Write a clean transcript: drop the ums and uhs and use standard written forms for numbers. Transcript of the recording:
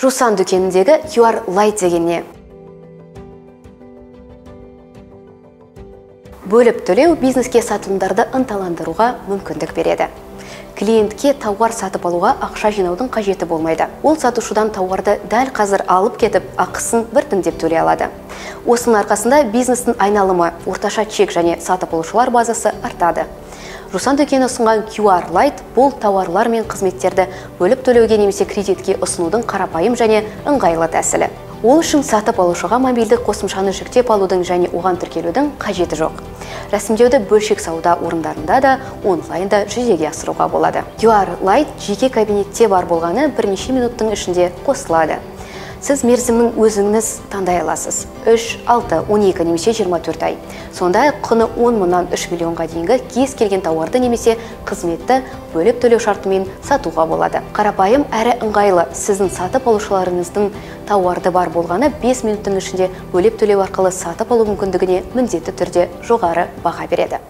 Жусан дүкеніндегі QR Lite деген не? Бөліп төлеу бизнеске сатылымдарды ынталандыруға мүмкіндік береді. Клиентке тауар сатып алуға ақша жинаудың қажеті болмайды. Ол сатушыдан тауарды дәл қазір алып кетіп, ақысын біртіндеп төлей алады. Осының арқасында бизнестің айналымы, орташа чек және сатып алушылар базасы артады. Жусан дүкені ұсынған QR Lite бұл тауарлар мен қызметтерді бөліп төлеуге немесе кредитке ұсынудың қарапайым және ыңғайлы тәсілі. Ол үшін сатып алушыға мобильдік қосымшаны жүктеп алудың және оған тіркелудің қажеті жоқ. Рәсімдеуді бөлшек сауда орындарында да онлайнда жүзеге асыруға болады. QR Lite жеке кабинетте бар болғаны бірнеше минуттың ішінде қосылады. Сіз мерзімін өзіңіз таңдай аласыз. 3, 6, 12 немесе 24 ай. Сондай құны 10 мыңнан 3 миллионға дейінгі кез келген тауарды немесе қызметті бөліп төлеу шартымен сатуға болады. Қарапайым әрі ыңғайлы сіздің сатып алушыларыңыздың тауарды бар болғаны 5 минуттың ішінде бөліп төлеу арқылы сатып алу мүмкіндігіне міндетті түрде жоғары баға береді.